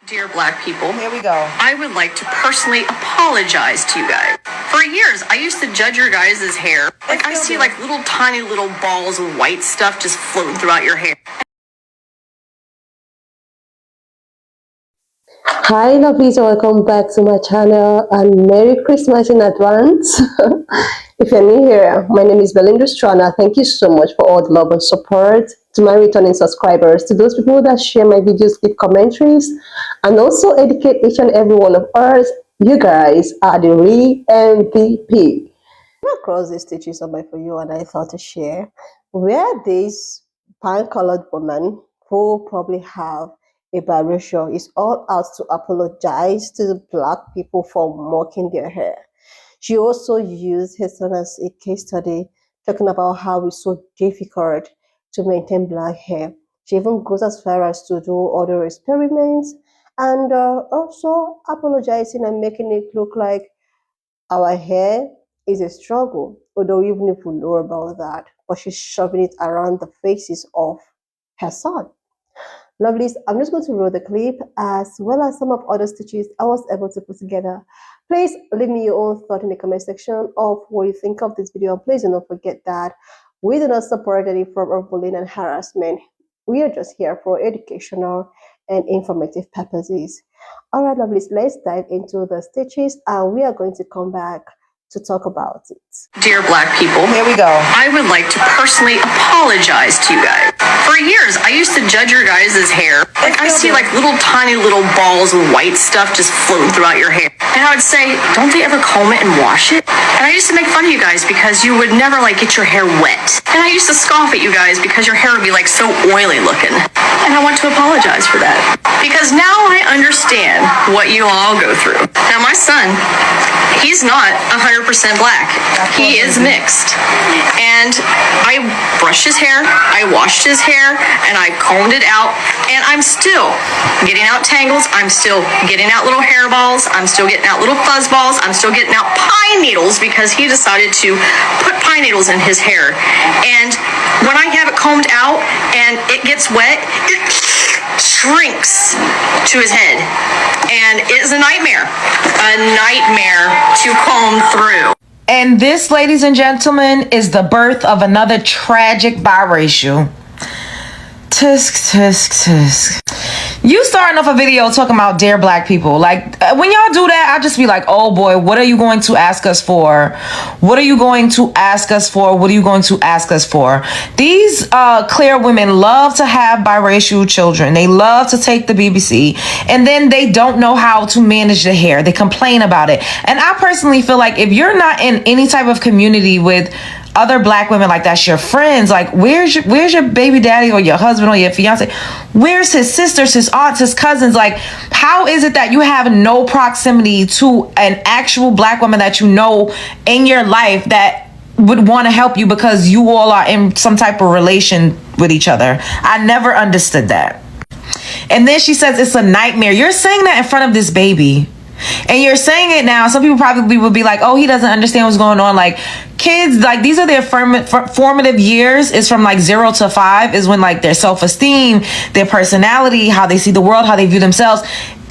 Dear Black people, here we go. I would like to personally apologize to you guys. For years, I used to judge your guys' hair. Like, I see like little tiny little balls of white stuff just floating throughout your hair. Hi lovelies, welcome back to my channel and Merry Christmas in advance. If you're new here, my name is Belinda Strana. Thank you so much for all the love and support. To my returning subscribers, to those people that share my videos, give commentaries, and also educate each and every one of us, you guys are the real MVP. I across these stitches on my For You and I thought to share where this pan-colored woman who probably have a biracial is all out to apologize to the Black people for mocking their hair. She also used her son as a case study, talking about how it's so difficult to maintain black hair. She even goes as far as to do other experiments and also apologizing and making it look like our hair is a struggle, although even if we know about that, but she's shoving it around the faces of her son. Lovelies, I'm just going to roll the clip as well as some of other stitches I was able to put together. Please leave me your own thought in the comment section of what you think of this video. Please do not forget that we do not support any form of bullying and harassment. We are just here for educational and informative purposes. All right, lovelies, let's dive into the stitches and we are going to come back to talk about it. Dear Black people, Here we go. I would like to personally apologize to you guys. For years, I used to judge your guys' hair. Like, I see like little tiny little balls of white stuff just floating throughout your hair. And I would say, don't they ever comb it and wash it? And I used to make fun of you guys because you would never like get your hair wet. And I used to scoff at you guys because your hair would be like so oily looking. And I want to apologize for that. Because now I understand what you all go through. Now my son, he's not 100% black. He is mixed. And I brushed his hair, I washed his hair, and I combed it out, and I'm still getting out tangles, I'm still getting out little hairballs, I'm still getting out little fuzz balls, I'm still getting out pine needles because he decided to put pine needles in his hair. And when I have it combed out and it gets wet, it shrinks to his head. And it is a nightmare to comb through. And this, ladies and gentlemen, is the birth of another tragic biracial. Tisk, tisk, tisk. You starting off a video talking about dear Black people. Like, when y'all do that, I just be like, oh boy, what are you going to ask us for? What are you going to ask us for? What are you going to ask us for? These clear women love to have biracial children. They love to take the BBC, and then they don't know how to manage the hair. They complain about it. And I personally feel like if you're not in any type of community with other Black women, like that's your friends, like where's your baby daddy or your husband or your fiance? Where's his sisters, his aunts, his cousins? Like, how is it that you have no proximity to an actual Black woman that you know in your life that would want to help you because you all are in some type of relation with each other? I never understood that. And then she says it's a nightmare. You're saying that in front of this baby. And you're saying it now. Some people probably would be like, oh, he doesn't understand what's going on. Like, kids, like, these are their formative years. Is from like 0 to 5 is when like their self-esteem, their personality, how they see the world, how they view themselves,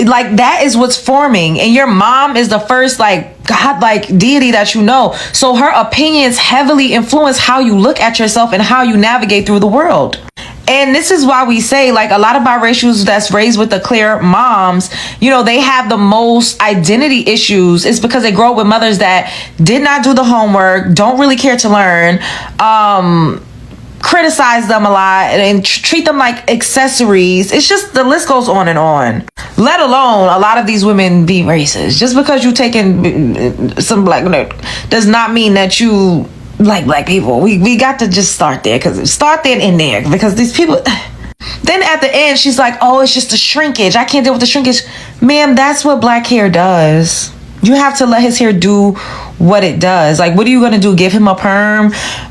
like that is what's forming. And your mom is the first like God-like deity that you know. So her opinions heavily influence how you look at yourself and how you navigate through the world. And this is why we say, like, a lot of biracials that's raised with the clear moms, you know, they have the most identity issues. It's because they grow up with mothers that did not do the homework, don't really care to learn, criticize them a lot, and treat them like accessories. It's just, the list goes on and on. Let alone a lot of these women be racist. Just because you taking some Black does not mean that you like Black people. We got to just start there, because these people. Then at the end she's like, oh, it's just a shrinkage, I can't deal with the shrinkage. Ma'am, that's what Black hair does. You have to let his hair do what it does. Like, what are you gonna do? Give him a perm?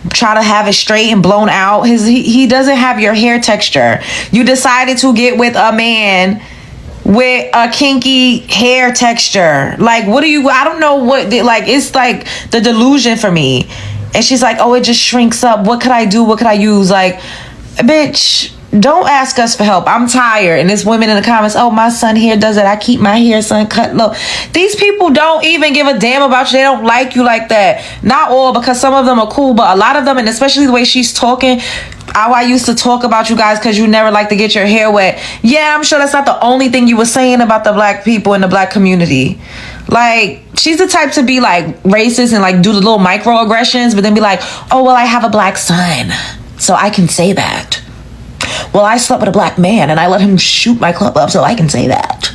Try to have it straight and blown out? He doesn't have your hair texture. You decided to get with a man with a kinky hair texture. Like, what do you, I don't know what, like, it's like the delusion for me. And she's like, oh, it just shrinks up. What could I do? What could I use? Like, bitch, don't ask us for help. I'm tired. And there's women in the comments, oh, my son here does it. I keep my hair son cut low. These people don't even give a damn about you. They don't like you like that. Not all, because some of them are cool, but a lot of them, and especially the way she's talking, how I used to talk about you guys because you never like to get your hair wet. Yeah, I'm sure that's not the only thing you were saying about the black people in the black community. Like, she's the type to be like racist and like do the little microaggressions, but then be like, oh, well, I have a black son, so I can say that. Well, I slept with a black man and I let him shoot my club up, so I can say that.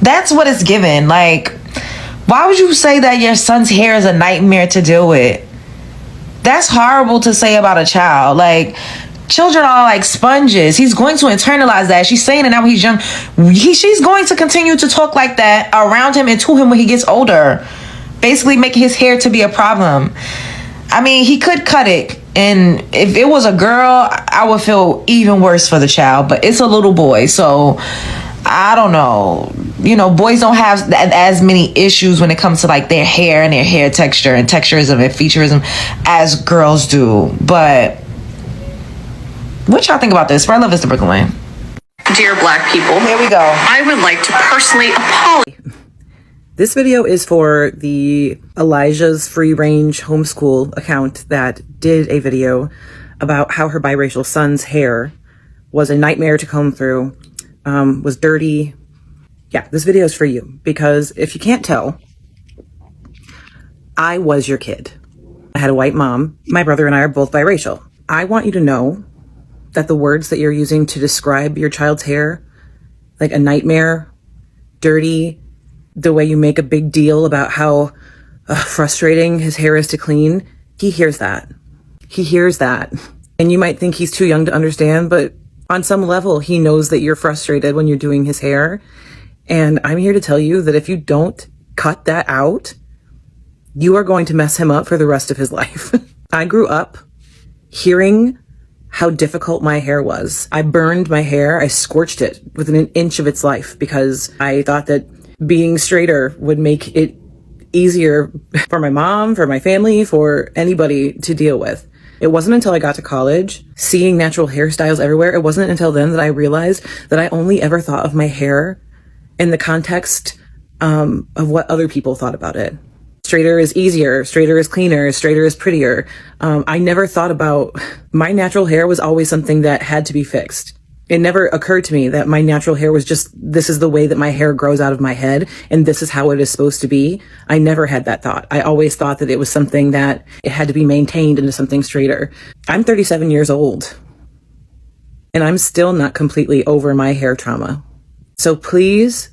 That's what it's given. Like, why would you say that your son's hair is a nightmare to deal with? That's horrible to say about a child. Like, children are like sponges. He's going to internalize that. She's saying it now when he's young. She's going to continue to talk like that around him and to him when he gets older. Basically making his hair to be a problem. I mean, he could cut it. And if it was a girl, I would feel even worse for the child. But it's a little boy, so I don't know. You know, boys don't have as many issues when it comes to like their hair and their hair texture and texturism and featurism as girls do. But what y'all think about this? Spread love is the Brooklyn Way. Dear black people, Here we go. I would like to personally apologize. This video is for the Elijah's Free Range Homeschool account that did a video about how her biracial son's hair was a nightmare to comb through, was dirty. Yeah, this video is for you, because if you can't tell, I was your kid. I had a white mom. My brother and I are both biracial. I want you to know that the words that you're using to describe your child's hair, like a nightmare, dirty, the way you make a big deal about how frustrating his hair is to clean, he hears that. He hears that. And you might think he's too young to understand, but on some level, he knows that you're frustrated when you're doing his hair. And I'm here to tell you that if you don't cut that out, you are going to mess him up for the rest of his life. I grew up hearing how difficult my hair was. I burned my hair. I scorched it within an inch of its life because I thought that being straighter would make it easier for my mom, for my family, for anybody to deal with. It wasn't until I got to college, seeing natural hairstyles everywhere, it wasn't until then that I realized that I only ever thought of my hair in the context of what other people thought about it. Straighter is easier, straighter is cleaner, straighter is prettier. I never thought about my natural hair was always something that had to be fixed. It never occurred to me that my natural hair was just, this is the way that my hair grows out of my head and this is how it is supposed to be. I never had that thought. I always thought that it was something that it had to be maintained into something straighter. I'm 37 years old and I'm still not completely over my hair trauma. So please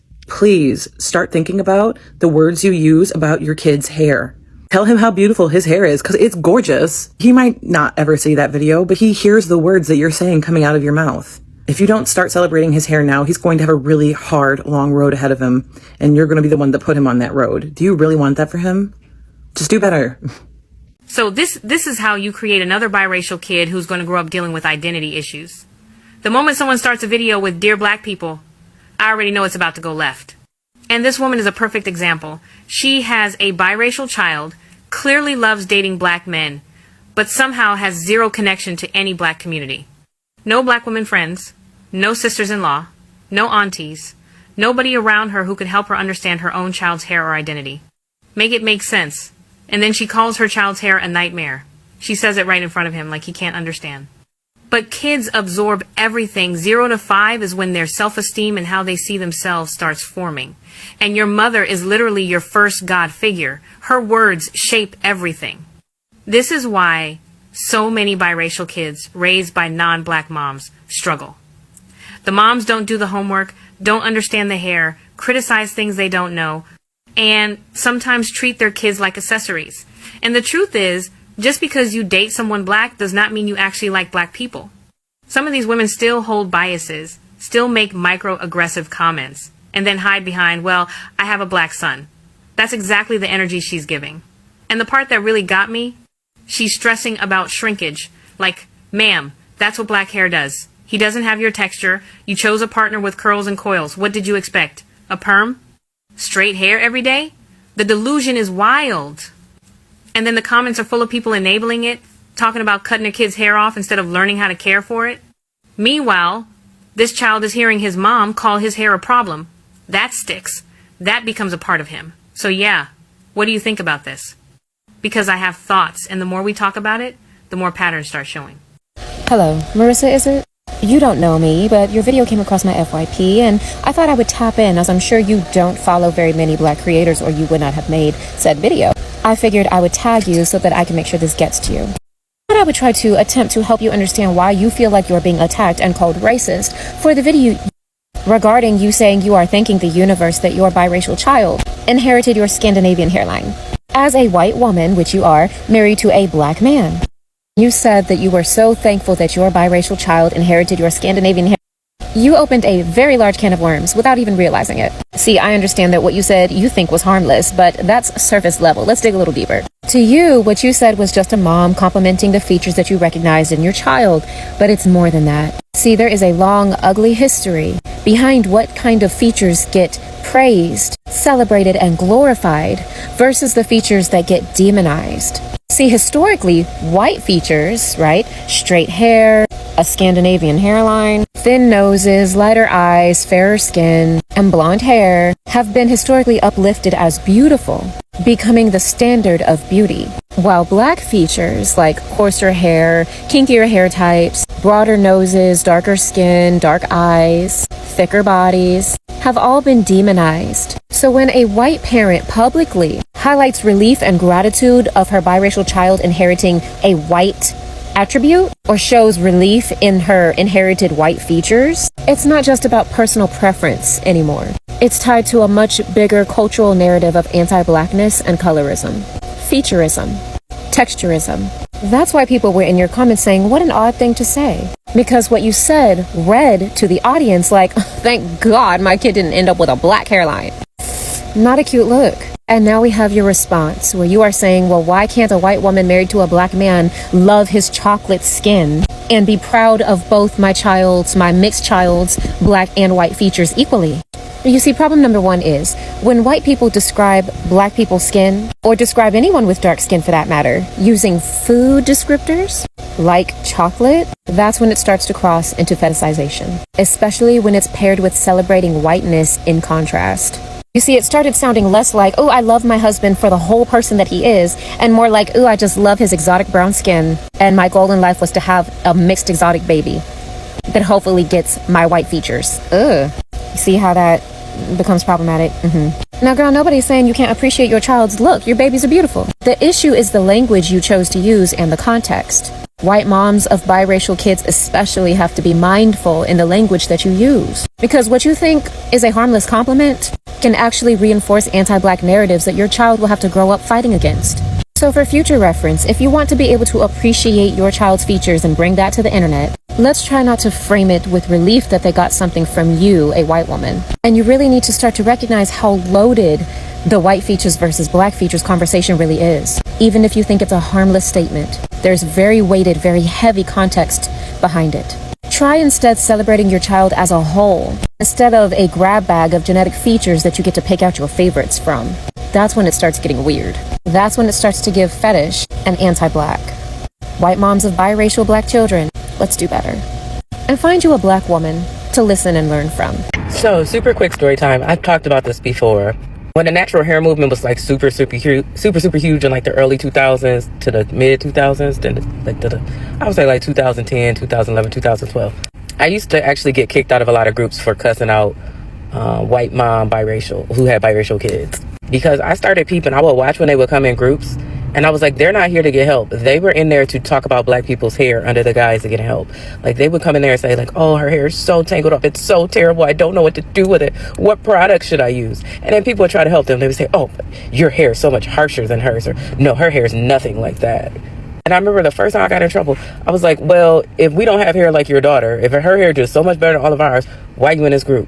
start thinking about the words you use about your kid's hair. Tell him how beautiful his hair is, because it's gorgeous. He might not ever see that video, but he hears the words that you're saying coming out of your mouth. If you don't start celebrating his hair now, he's going to have a really hard, long road ahead of him, and you're going to be the one that put him on that road. Do you really want that for him? Just do better. So this is how you create another biracial kid who's going to grow up dealing with identity issues. The moment someone starts a video with "Dear Black People," I already know it's about to go left. And this woman is a perfect example. She has a biracial child, clearly loves dating black men, but somehow has zero connection to any black community. No black women friends, no sisters-in-law, no aunties, nobody around her who could help her understand her own child's hair or identity. Make it make sense. And then she calls her child's hair a nightmare. She says it right in front of him like he can't understand. But kids absorb everything. 0 to 5 is when their self-esteem and how they see themselves starts forming. And your mother is literally your first God figure. Her words shape everything. This is why so many biracial kids raised by non-black moms struggle. The moms don't do the homework, don't understand the hair, criticize things they don't know, and sometimes treat their kids like accessories. And the truth is, just because you date someone black does not mean you actually like black people. Some of these women still hold biases, still make microaggressive comments, and then hide behind, well, I have a black son. That's exactly the energy she's giving. And the part that really got me, she's stressing about shrinkage. Like, ma'am, that's what black hair does. He doesn't have your texture. You chose a partner with curls and coils. What did you expect? A perm? Straight hair every day? The delusion is wild. And then the comments are full of people enabling it, talking about cutting their kids' hair off instead of learning how to care for it. Meanwhile, this child is hearing his mom call his hair a problem. That sticks. That becomes a part of him. So yeah, what do you think about this? Because I have thoughts, and the more we talk about it, the more patterns start showing. Hello, Marissa, is it? You don't know me, but your video came across my FYP, and I thought I would tap in, as I'm sure you don't follow very many Black creators, or you would not have made said video. I figured I would tag you so that I can make sure this gets to you. I would try to attempt to help you understand why you feel like you're being attacked and called racist for the video regarding you saying you are thanking the universe that your biracial child inherited your Scandinavian hairline. As a white woman, which you are, married to a Black man, you said that you were so thankful that your biracial child inherited your Scandinavian hairline. You opened a very large can of worms without even realizing it. See, I understand that what you said you think was harmless, but that's surface level. Let's dig a little deeper. To you, what you said was just a mom complimenting the features that you recognized in your child, but it's more than that. See, there is a long, ugly history behind what kind of features get praised, celebrated, and glorified versus the features that get demonized. See, historically, white features, right? Straight hair, a Scandinavian hairline, thin noses, lighter eyes, fairer skin, and blonde hair have been historically uplifted as beautiful, becoming the standard of beauty. While Black features like coarser hair, kinkier hair types, broader noses, darker skin, dark eyes, thicker bodies, have all been demonized. So when a white parent publicly highlights relief and gratitude of her biracial child inheriting a white attribute or shows relief in her inherited white features, it's not just about personal preference anymore. It's tied to a much bigger cultural narrative of anti-Blackness and colorism, featureism, texturism. That's why people were in your comments saying, what an odd thing to say. Because what you said read to the audience like, thank God my kid didn't end up with a Black hairline. Not a cute look. And now we have your response where you are saying, well, why can't a white woman married to a Black man love his chocolate skin and be proud of both my mixed child's Black and white features equally? You see, problem number one is when white people describe Black people's skin, or describe anyone with dark skin for that matter, using food descriptors like chocolate, that's when it starts to cross into fetishization, especially when it's paired with celebrating whiteness in contrast. You see, it started sounding less like, oh, I love my husband for the whole person that he is, and more like, oh, I just love his exotic brown skin, and my goal in life was to have a mixed exotic baby that hopefully gets my white features. Ugh. You see how that becomes problematic? Now, girl, nobody's saying you can't appreciate your child's look. Your babies are beautiful. The issue is the language you chose to use and the context. White moms of biracial kids especially have to be mindful in the language that you use. Because what you think is a harmless compliment can actually reinforce anti-Black narratives that your child will have to grow up fighting against. So for future reference, if you want to be able to appreciate your child's features and bring that to the internet, let's try not to frame it with relief that they got something from you, a white woman. And you really need to start to recognize how loaded the white features versus Black features conversation really is. Even if you think it's a harmless statement, there's very weighted, very heavy context behind it. Try instead celebrating your child as a whole, instead of a grab bag of genetic features that you get to pick out your favorites from. That's when it starts getting weird. That's when it starts to give fetish and anti-Black. White moms of biracial Black children, let's do better. And find you a Black woman to listen and learn from. So, super quick story time. I've talked about this before. When the natural hair movement was like super huge in like the early 2000s to the mid 2000s, then I would say like 2010, 2011, 2012. I used to actually get kicked out of a lot of groups for cussing out white mom biracial who had biracial kids, because I started peeping. I would watch when they would come in groups, and I was like, they're not here to get help. They were in there to talk about Black people's hair under the guise of getting help. Like, they would come in there and say like, oh, her hair is so tangled up, it's so terrible, I don't know what to do with it, what product should I use? And then people would try to help them. They would say, oh, your hair is so much harsher than hers, or no, her hair is nothing like that. And I remember the first time I got in trouble, I was like, well, if we don't have hair like your daughter, if her hair is so much better than all of ours, why are you in this group?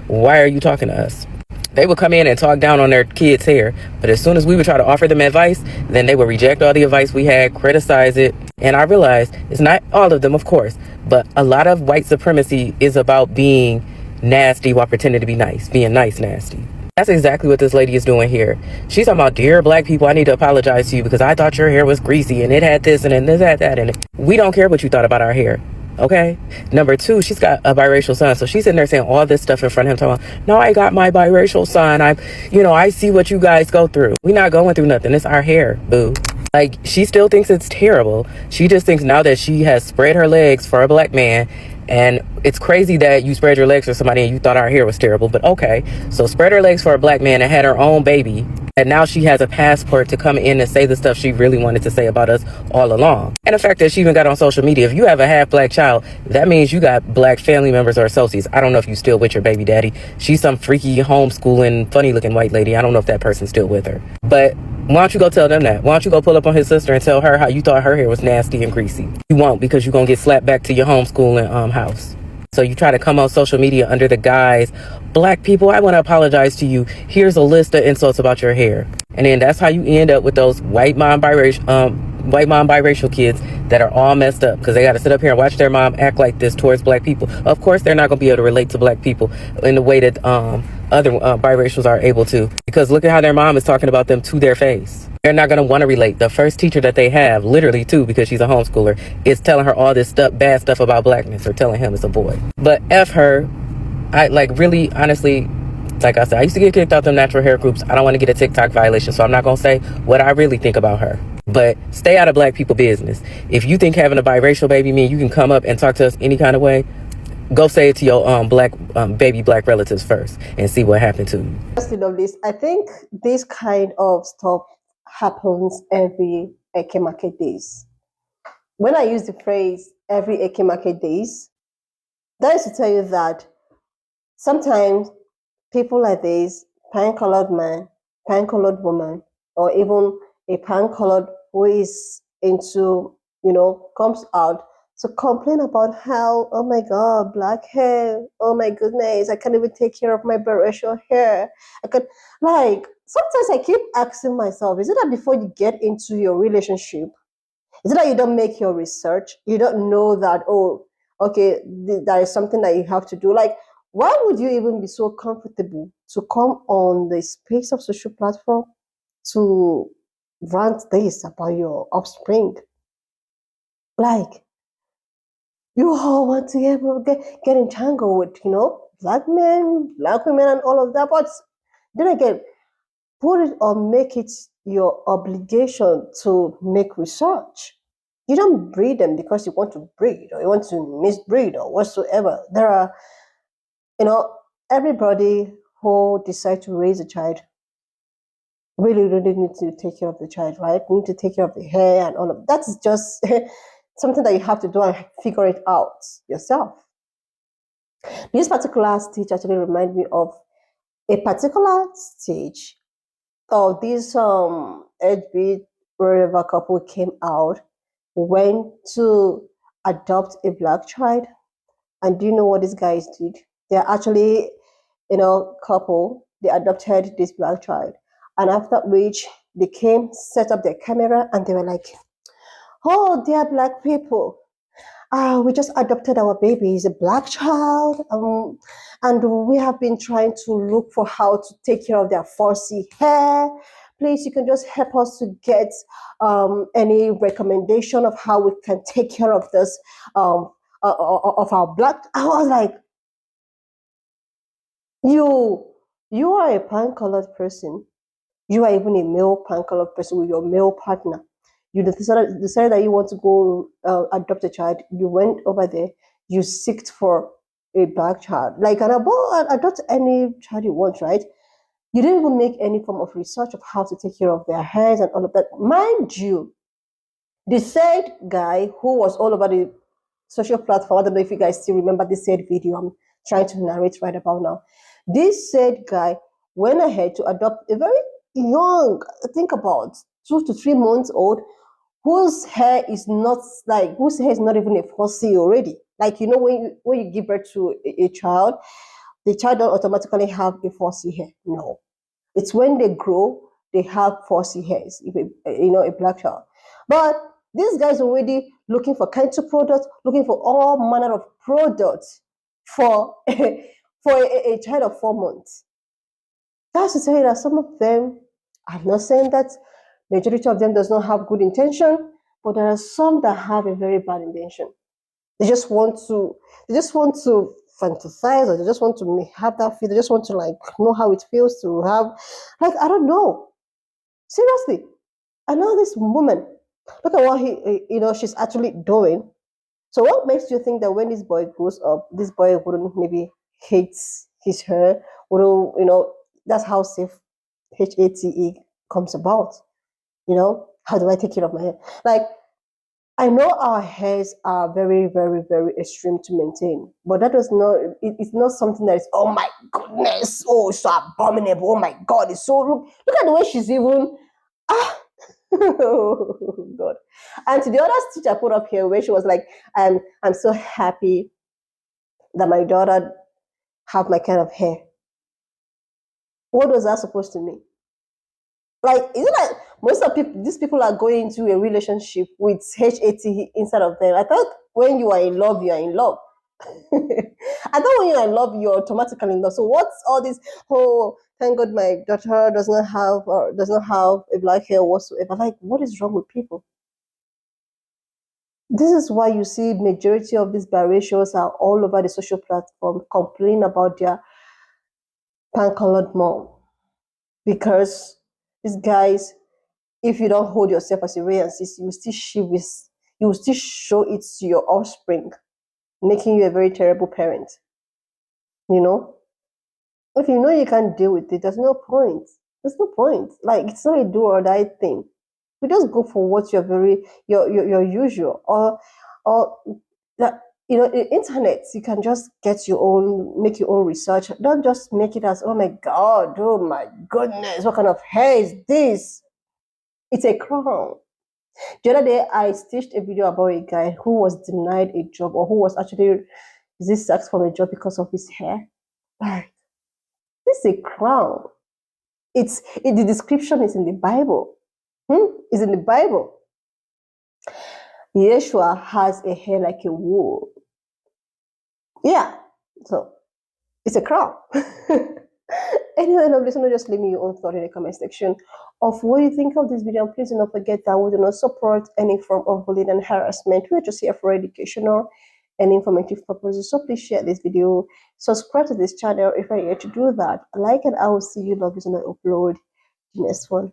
Why are you talking to us? They would come in and talk down on their kids' hair, but as soon as we would try to offer them advice, then they would reject all the advice we had, criticize it. And I realized it's not all of them, of course, but a lot of white supremacy is about being nasty while pretending to be nice, being nice nasty. That's exactly what this lady is doing here. She's talking about, dear Black people, I need to apologize to you because I thought your hair was greasy and it had this and this had that. And we don't care what you thought about our hair. Okay. Number two, she's got a biracial son. So she's sitting there saying all this stuff in front of him, talking about, no, I got my biracial son. I see what you guys go through. We're not going through nothing. It's our hair, boo. Like, she still thinks it's terrible. She just thinks now that she has spread her legs for a black man, and it's crazy that you spread your legs for somebody and you thought our hair was terrible, but okay. So spread her legs for a black man and had her own baby, and now she has a passport to come in and say the stuff she really wanted to say about us all along. And the fact that she even got on social media, if you have a half black child, that means you got black family members or associates. I don't know if you still with your baby daddy. She's some freaky homeschooling, funny looking white lady. I don't know if that person's still with her. But why don't you go tell them that? Why don't you go pull up on his sister and tell her how you thought her hair was nasty and greasy? You won't, because you're going to get slapped back to your homeschooling house. So you try to come on social media under the guise, black people, I want to apologize to you. Here's a list of insults about your hair. And then that's how you end up with those white mom biracial kids that are all messed up because they got to sit up here and watch their mom act like this towards black people. Of course, they're not going to be able to relate to black people in the way that other biracials are able to, because look at how their mom is talking about them to their face. They're not going to want to relate. The first teacher that they have, literally too, because she's a homeschooler, is telling her all this stuff, bad stuff about blackness, or telling him it's a boy. But F her. I really, honestly, like I said, I used to get kicked out them natural hair groups. I don't want to get a TikTok violation, so I'm not going to say what I really think about her. But stay out of black people business. If you think having a biracial baby mean you can come up and talk to us any kind of way, go say it to your baby black relatives first and see what happened to you. Of this, I think this kind of stuff happens every Eke Market days. When I use the phrase every Eke Market days, that is to tell you that sometimes people like this, pan-colored man, pan-colored woman, or even a pan-colored who is into, comes out to complain about how, oh my God, black hair, oh my goodness, I can't even take care of my biracial hair. Sometimes I keep asking myself, is it that before you get into your relationship, is it that you don't make your research? You don't know that, oh, okay, there is something that you have to do. Like, why would you even be so comfortable to come on the space of social platform to rant this about your offspring? Like, you all want to get entangled with, black men, black women, and all of that. But then again, put it or make it your obligation to make research. You don't breed them because you want to breed or you want to misbreed or whatsoever. There are, everybody who decides to raise a child really need to take care of the child, right? You need to take care of the hair and all of that. That's just something that you have to do and figure it out yourself. This particular stage actually reminds me of a particular stage of this HB wherever couple came out, went to adopt a black child. And do you know what these guys did? They're actually, couple. They adopted this black child. And after which they came, set up their camera, and they were like, oh, dear black people, we just adopted our baby. He's a black child. And we have been trying to look for how to take care of their fussy hair. Please, you can just help us to get any recommendation of how we can take care of this, of our black. I was like, you are a pan-colored person. You are even a male pan-colored person with your male partner. You decided that you want to go adopt a child. You went over there. You seeked for a black child. Like, adopt any child you want, right? You didn't even make any form of research of how to take care of their hairs and all of that. Mind you, the said guy who was all over the social platform, I don't know if you guys still remember this said video I'm trying to narrate right about now. This said guy went ahead to adopt a very young, think about 2 to 3 months old, whose hair is not even a fussy already. Like, when you give birth to a child, the child don't automatically have a fussy hair. No, it's when they grow they have fussy hairs. A black child, but this guy's already looking for cancer products, looking for all manner of products for a child of 4 months. That's to tell you that some of them, I'm not saying that majority of them does not have good intention, but there are some that have a very bad intention. They just want to fantasize, or they just want to have that feel. They just want to like know how it feels to have, like, I don't know. Seriously, I know this woman. Look at what she's actually doing. So what makes you think that when this boy grows up, this boy wouldn't maybe hate his hair? Wouldn't, that's how safe HATE comes about. How do I take care of my hair? Like, I know our hairs are very, very, very extreme to maintain, but that does not, it's not something that is, oh my goodness, oh, it's so abominable, oh my God, it's so, look at the way she's even, ah, oh God. And to the other stitch I put up here, where she was like, I'm so happy that my daughter have my kind of hair. What was that supposed to mean? Like, is it like most of these people are going into a relationship with HAT inside of them? I thought when you are in love, you are in love. I thought when you are in love, you're automatically in love. So what's all this? Oh, thank God my daughter does not have a black hair whatsoever. Like, what is wrong with people? This is why you see majority of these biracials are all over the social platform complaining about their pan-colored mom, because these guys, if you don't hold yourself as a ray and sis, you will still show it to your offspring, making you a very terrible parent. If you know you can't deal with it, there's no point. There's no point. Like, it's not a do or die thing. We just go for what your usual, or that, the internet, you can just make your own research. Don't just make it as, oh my God, oh my goodness, what kind of hair is this? It's a crown. The other day, I stitched a video about a guy who was denied a job, or who was actually sacked from a job because of his hair. Like, this is a crown. The description is in the Bible. It's in the Bible. Yeshua has a hair like a wool. Yeah, so it's a crown. Anyway, no, listen, just leave me your own thought in the comment section of what you think of this video. And please do not forget that we do not support any form of bullying and harassment. We're just here for educational and informative purposes. So please share this video, subscribe to this channel if you're here to do that. Like, and I will see you love when I upload the next one.